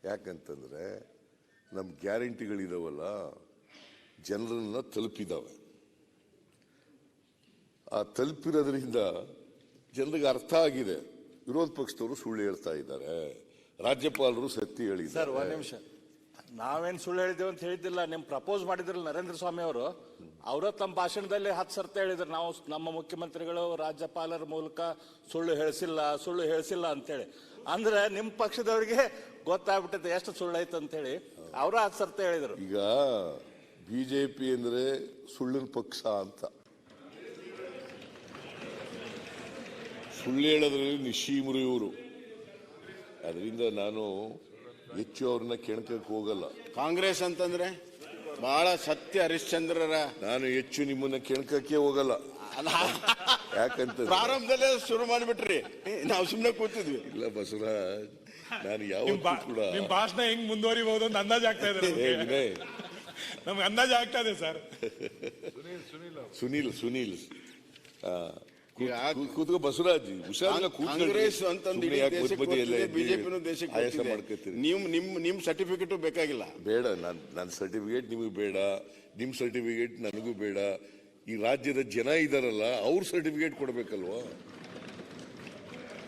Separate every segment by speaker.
Speaker 1: ಯಾಕಂತಂದ್ರೆ ನಮ್ಮ ಗ್ಯಾರಂಟಿಗಳಿದಾವಲ್ಲ ಜನರನ್ನ ತಲುಪಿದಾವೆ. ಆ ತಲುಪಿರೋದ್ರಿಂದ ಜನರಿಗೆ ಅರ್ಥ ಆಗಿದೆ. ವಿರೋಧ ಪಕ್ಷದವರು ಸುಳ್ಳು ಹೇಳ್ತಾ ಇದ್ದಾರೆ, ರಾಜ್ಯಪಾಲರು ಸತ್ಯ ಹೇಳಿದ್ದಾರೆ.
Speaker 2: ಸರ್ ಒಂದ್ ನಿಮಿಷ, ನಾವೇನ್ ಸುಳ್ಳು ಹೇಳಿದ್ದೇವೆ ಅಂತ ಹೇಳಿದ್ದಿಲ್ಲ. ನಿಮ್ ಪ್ರಪೋಸ್ ಮಾಡಿದ್ರಲ್ಲ ನರೇಂದ್ರ ಸ್ವಾಮಿ ಅವರು ತಮ್ಮ ಭಾಷಣದಲ್ಲಿ 10 ಸರ್ತಿ ಹೇಳಿದ್ರು, ನಾವು ನಮ್ಮ ಮುಖ್ಯಮಂತ್ರಿಗಳು ರಾಜ್ಯಪಾಲರ ಮೂಲಕ ಸುಳ್ಳು ಹೇಳಿಸಿಲ್ಲ ಅಂತೇಳಿ. ಅಂದ್ರೆ ನಿಮ್ ಪಕ್ಷದವರಿಗೆ ಗೊತ್ತಾಗ್ಬಿಟ್ಟೈತೆ ಎಷ್ಟು ಸುಳ್ಳು ಐತೆ ಅಂತ ಹೇಳಿ. ಅವರು 10 ಸರ್ತಿ ಹೇಳಿದ್ರು.
Speaker 1: ಈಗ ಬಿಜೆಪಿ ಅಂದ್ರೆ ಸುಳ್ಳಿನ ಪಕ್ಷ ಅಂತ, ಸುಳ್ಳು ಹೇಳೋದ್ರಲ್ಲಿ ನಿಶ್ಚೀಮರು ಇವರು. ಅದರಿಂದ ನಾನು ಹೆಚ್ಚು ಅವ್ರನ್ನ ಕೆಣಕಕ್ಕೆ ಹೋಗಲ್ಲ.
Speaker 3: ಕಾಂಗ್ರೆಸ್ ಅಂತಂದ್ರೆ ಬಹಳ ಸತ್ಯ ಹರಿಶ್ಚಂದ್ರರ. ನಾನು
Speaker 1: ಹೆಚ್ಚು ನಿಮ್ಮನ್ನ ಕೆಣಕಕ್ಕೆ ಹೋಗಲ್ಲ. ಯಾಕಂತ
Speaker 3: ಪ್ರಾರಂಭದಲ್ಲೇ ಶುರು ಮಾಡಿಬಿಟ್ರಿ, ನಾವು ಸುಮ್ಮನೆ ಕೂತಿದ್ವಿ.
Speaker 1: ಇಲ್ಲ ಬಸವರಾಜ್, ನಾನು ಯಾವತ್ತೂ ಕೂಡ
Speaker 4: ನಿಮ್ ಭಾಷಣ ಹೆಂಗ್ ಮುಂದುವರಿಬಹುದು ಅಂತ ಅಂದಾಜ್ ಆಗ್ತಾ ಇದೆ. ನಮ್ಗೆ ಅಂದಾಜ್ ಆಗ್ತಾ ಇದೆ ಸರ್.
Speaker 1: ಸುನೀಲ್ ಕೂತ್ಕೋ ಬಸವರಾಜ್,
Speaker 3: ಕಾಂಗ್ರೆಸ್ ಅಂತಂದು ಬಿಜೆಪಿನೂ ದೇಶಕ್ಕೆ ನಿಮ್ ಸರ್ಟಿಫಿಕೇಟ್ ಬೇಕಾಗಿಲ್ಲ.
Speaker 1: ಬೇಡ, ನನ್ನ ಸರ್ಟಿಫಿಕೇಟ್ ನಿಮಗೆ ಬೇಡ, ನಿಮ್ ಸರ್ಟಿಫಿಕೇಟ್ ನನಗೂ ಬೇಡ. ಈ ರಾಜ್ಯದ ಜನ ಇದಾರಲ್ಲ ಅವ್ರ ಸರ್ಟಿಫಿಕೇಟ್ ಕೊಡ್ಬೇಕಲ್ವಾ.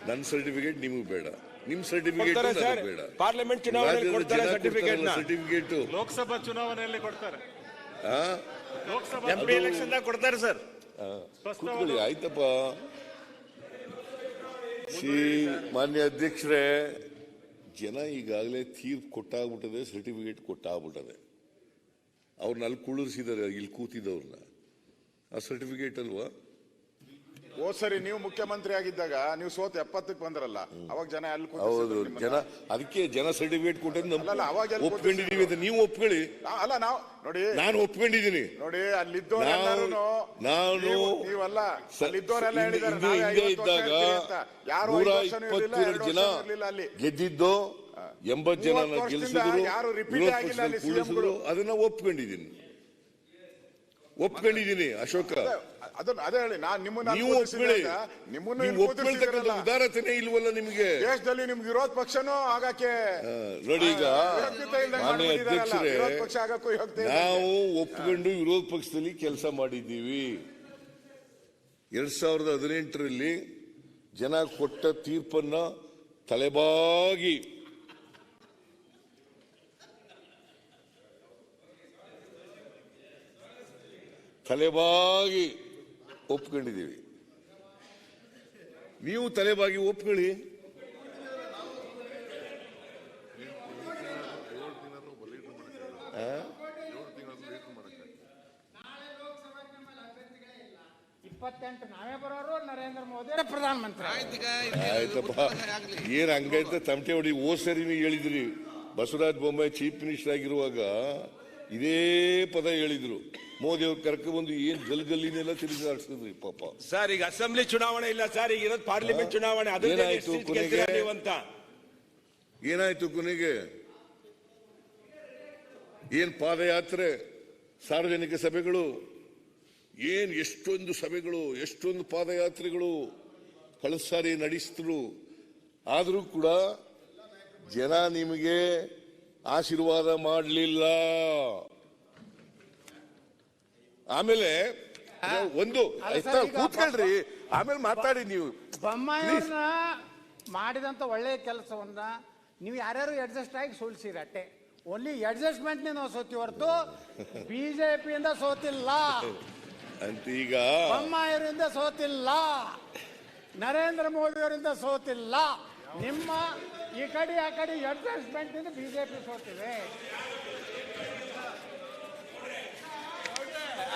Speaker 1: ನನ್ನ ಸರ್ಟಿಫಿಕೇಟ್ ನಿಮಗೆ ಬೇಡ, ನಿಮ್ ಸರ್ಟಿಫಿಕೇಟ್ ಬೇಡ.
Speaker 4: ಪಾರ್ಲಿಮೆಂಟ್ ಚುನಾವಣೆಯಲ್ಲಿ ಕೊಡ್ತಾರೆ
Speaker 1: ಸರ್ಟಿಫಿಕೇಟ್.
Speaker 4: ಲೋಕಸಭಾ ಚುನಾವಣೆಯಲ್ಲಿ ಕೊಡ್ತಾರೆ,
Speaker 2: ಲೋಕಸಭಾ ಎಂಪಿ ಎಲೆಕ್ಷನ್ ದಾಗ ಕೊಡ್ತಾರೆ ಸರ್.
Speaker 1: ಕೂತ್ಕೊಳ್ಳಿ, ಆಯ್ತಪ್ಪ. ಮಾನ್ಯ ಅಧ್ಯಕ್ಷರೇ, ಜನ ಈಗಾಗಲೇ ತೀರ್ಪು ಕೊಟ್ಟಾಗ್ಬಿಟ್ಟದೆ, ಸರ್ಟಿಫಿಕೇಟ್ ಕೊಟ್ಟಾಗ್ಬಿಟ್ಟದೆ. ಅವ್ರನ್ನ ಅಲ್ಲಿ ಕುಳ್ಳಿಸಿದ್ದಾರೆ, ಇಲ್ಲಿ ಕೂತಿದ್ದವ್ರನ್ನ. ಆ ಸರ್ಟಿಫಿಕೇಟ್ ಅಲ್ವಾ.
Speaker 5: ಸರಿ, ನೀವು ಮುಖ್ಯಮಂತ್ರಿ ಆಗಿದ್ದಾಗ ನೀವು ಸೋತ್ 70ಕ್ಕೆ ಬಂದ್ರಲ್ಲ, ಅವಾಗ ಜನ ಅಲ್ಲಿ
Speaker 1: ಹೌದು, ಜನ ಅದಕ್ಕೆ ಜನ ಸರ್ಟಿಫಿಕೇಟ್ ಕೊಟ್ಟಿದ್ದು ಒಪ್ಕೊಂಡಿದೀವಿ ಅಂತ ನೀವು ಒಪ್ಕೊಳ್ಳಿ.
Speaker 5: ಅಲ್ಲ, ನಾವು ನೋಡಿ,
Speaker 1: ನಾನು ಒಪ್ಕೊಂಡಿದ್ದೀನಿ
Speaker 5: ನೋಡಿ. ಅಲ್ಲಿದ್ದವರೆಲ್ಲರೂ
Speaker 1: ನಾನು
Speaker 5: ನೀವಲ್ಲ, ಅಲ್ಲಿದ್ದವರೆಲ್ಲ ಹೇಳಿದ್ದಾರೆ
Speaker 1: ಹಿಂದೆ ಇದ್ದಾಗ 122 ಜನ ಗೆದ್ದಿದ್ದು, 80 ಜನ ಗೆಲ್ಲಿಸಿದ್ರು. ಅದನ್ನ ಒಪ್ಕೊಂಡಿದ್ದೀನಿ ಅಶೋಕ.
Speaker 5: ಅದೇ ಹೇಳಿ, ನಾನು ನಿಮ್ಮನ್ನ
Speaker 1: ಉದಾರತೆನೇ ಇಲ್ವಲ್ಲ ನಿಮಗೆ.
Speaker 5: ದೇಶದಲ್ಲಿ ನಿಮ್ಗೆ ವಿರೋಧ ಪಕ್ಷನೂ ಆಗಕ್ಕೆ
Speaker 1: ನೋಡಿ. ಈಗ ಮಾನ್ಯ ಅಧ್ಯಕ್ಷರೇ, ನಾವು ಒಪ್ಕೊಂಡು ವಿರೋಧ ಪಕ್ಷದಲ್ಲಿ ಕೆಲಸ ಮಾಡಿದ್ದೀವಿ. 2018ರಲ್ಲಿ ಜನ ಕೊಟ್ಟ ತೀರ್ಪನ್ನ ತಲೆಬಾಗಿ ಒಪ್ಕೊಂಡಿದ್ದೀವಿ. ನೀವು ತಲೆಬಾಗಿ ಒಪ್ಕೊಳ್ಳಿ.
Speaker 6: ನಾವೇ ಬರೋರು, ನರೇಂದ್ರ ಮೋದಿ ಪ್ರಧಾನಮಂತ್ರಿ.
Speaker 1: ಆಯ್ತಪ್ಪ, ಏನ್ ಹಂಗೈತೆ ತಮಟೆ ಹೊಡಿ. ಸರಿ ನೀವು ಹೇಳಿದ್ರಿ, ಬಸವರಾಜ ಬೊಮ್ಮಾಯಿ ಚೀಫ್ ಮಿನಿಸ್ಟರ್ ಆಗಿರುವಾಗ ಇದೇ ಪದ ಹೇಳಿದ್ರು. ಮೋದಿ ಅವ್ರು ಕರ್ಕೊಂಡ್ಬಂದು ಏನ್ ಗಲ್ಗಲ್ಲಿನೆಲ್ಲ ತಿರುಗಾಡಿಸಿದ್ರಿ ಪಾಪ.
Speaker 4: ಸರ್, ಈಗ ಅಸೆಂಬ್ಲಿ ಚುನಾವಣೆ ಇಲ್ಲ ಸರ್, ಈಗ ಇರೋದು ಪಾರ್ಲಿಮೆಂಟ್ ಚುನಾವಣೆ.
Speaker 1: ಏನಾಯ್ತು ಕೊನೆಗೆ? ಏನ್ ಪಾದಯಾತ್ರೆ, ಸಾರ್ವಜನಿಕ ಸಭೆಗಳು, ಏನ್ ಎಷ್ಟೊಂದು ಸಭೆಗಳು, ಎಷ್ಟೊಂದು ಪಾದಯಾತ್ರೆಗಳು ಕಳೆದ ಸಾರಿ ನಡೆಸಿದ್ರು. ಆದ್ರೂ ಕೂಡ ಜನ ನಿಮಗೆ ಆಶೀರ್ವಾದ ಮಾಡಲಿಲ್ಲ. ಆಮೇಲೆ ಒಂದು ಕೂತ್ಕೊಳ್ರಿ, ಆಮೇಲೆ ಮಾತಾಡಿ. ನೀವು
Speaker 6: ಬೊಮ್ಮಾಯಿಯವ್ರನ್ನ ಮಾಡಿದಂತ ಒಳ್ಳೆಯ ಕೆಲಸವನ್ನ ನೀವು ಯಾರ್ಯಾರು ಅಡ್ಜಸ್ಟ್ ಆಗಿ ಸೋಲ್ಸಿರಿ ಅಟ್ಟೆ. ಓನ್ಲಿ ಅಡ್ಜಸ್ಟ್ಮೆಂಟ್ ನಾವು ಸೋತಿ ಹೊರತು ಬಿಜೆಪಿಯಿಂದ ಸೋತಿಲ್ಲ
Speaker 1: ಅಂತ. ಈಗ
Speaker 6: ಬೊಮ್ಮಾಯಿಯವರಿಂದ ಸೋತಿಲ್ಲ, ನರೇಂದ್ರ ಮೋದಿ ಅವರಿಂದ ಸೋತಿಲ್ಲ. ನಿಮ್ಮ ಈ ಕಡೆ ಆ ಕಡೆ ಅಡ್ಜಸ್ಟ್ಮೆಂಟ್ ಇಂದ ಬಿಜೆಪಿ ಸೋತಿದೆ.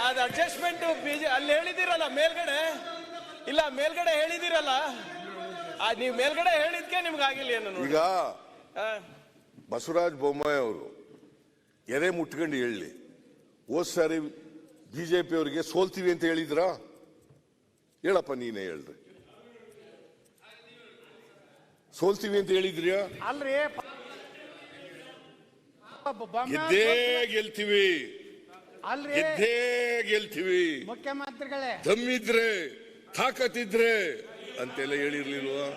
Speaker 7: ಅದು ಅಡ್ಜಸ್ಟ್ಮೆಂಟ್ ಅಲ್ಲಿ ಹೇಳಿದಿರಲ್ಲ ಮೇಲ್ಗಡೆ, ಇಲ್ಲ ಮೇಲ್ಗಡೆ ಹೇಳಿದಿರಲ್ಲ, ನೀವು ಮೇಲ್ಗಡೆ ಹೇಳಿದ್ಕೆ ನಿಮ್ಗೆ ಆಗಿಲ್ಲ ಏನು.
Speaker 1: ಈಗ ಬಸವರಾಜ ಬೊಮ್ಮಾಯಿ ಅವರು ಎದೆ ಮುಟ್ಕೊಂಡು ಹೇಳಿ, ಸಾರಿ ಬಿಜೆಪಿ ಅವರಿಗೆ ಸೋಲ್ತೀವಿ ಅಂತ ಹೇಳಿದ್ರಾ? ಹೇಳಪ್ಪ, ನೀನೇ ಹೇಳ್ರಿ. ಸೋಲ್ತೀವಿ ಅಂತ ಹೇಳಿದ್ರಿಯಾ?
Speaker 6: ಅಲ್ರಿ,
Speaker 1: ಗೆದ್ದೇ ಗೆಲ್ತೀವಿ,
Speaker 6: ಅಲ್ರಿ
Speaker 1: ಗೆದ್ದೇ ಗೆಲ್ತೀವಿ,
Speaker 6: ಮುಖ್ಯಮಂತ್ರಿಗಳೇ
Speaker 1: ದಮ್ಮಿದ್ರೆ ತಾಕತ್ತಿದ್ರೆ ಅಂತೆಲ್ಲ ಹೇಳಿರ್ಲಿಲ್ವಾ?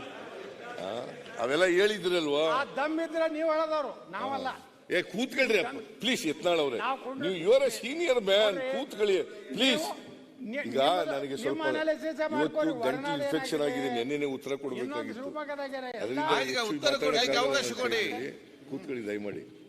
Speaker 1: ಅವೆಲ್ಲ ಹೇಳಿದ್ರಲ್ವಾ?
Speaker 6: ಆ ದಮ್ ಇದ್ರೆ ನೀವು ಹೇಳದವ್ರು, ನಾವಲ್ಲ.
Speaker 1: ಕೂತ್ಕೊಳ್ರಿ ಪ್ಲೀಸ್ ಯತ್ನಾಳ್ ಅವ್ರೆ,
Speaker 6: ನಾವು ಕೊಂಡು-
Speaker 1: ನೀವು ಯುವರ್ ಸೀನಿಯರ್ ಮ್ಯಾನ್, ಕೂತ್ಕೊಳ್ಳಿ ಪ್ಲೀಸ್.
Speaker 6: ನೀವು-
Speaker 1: ಈಗ ನನಗೆ ಸ್ವಲ್ಪ
Speaker 6: analysis
Speaker 1: ಇವತ್ತು
Speaker 6: ಮಾಡ್ಕೊಳ್ಳಿ,
Speaker 1: ಗಂಟು
Speaker 6: ವರ್ಣಾಲಿ
Speaker 1: ಇನ್ಫೆಕ್ಷನ್ ಆಗಿದೆ,
Speaker 6: ಏನಾಗಿದೆ?
Speaker 1: ನೆನ್ನೆನೆ ಉತ್ತರ
Speaker 6: ಇನ್ನೊಂದು
Speaker 1: ಕೊಡ್ಬೇಕಾಗಿತ್ತು.
Speaker 6: ಶಿವಮೊಗ್ಗದಾಗೆ ಎಲ್ಲ
Speaker 1: ಅದರಿಂದ
Speaker 8: ಆಯ್ತು, ಈಗ ಉತ್ತರ ಕೊಡಿ, ಅವಕಾಶ ಕೊಡಿ.
Speaker 1: ಕೂತ್ಕೊಳ್ಳಿ ದಯಮಾಡಿ.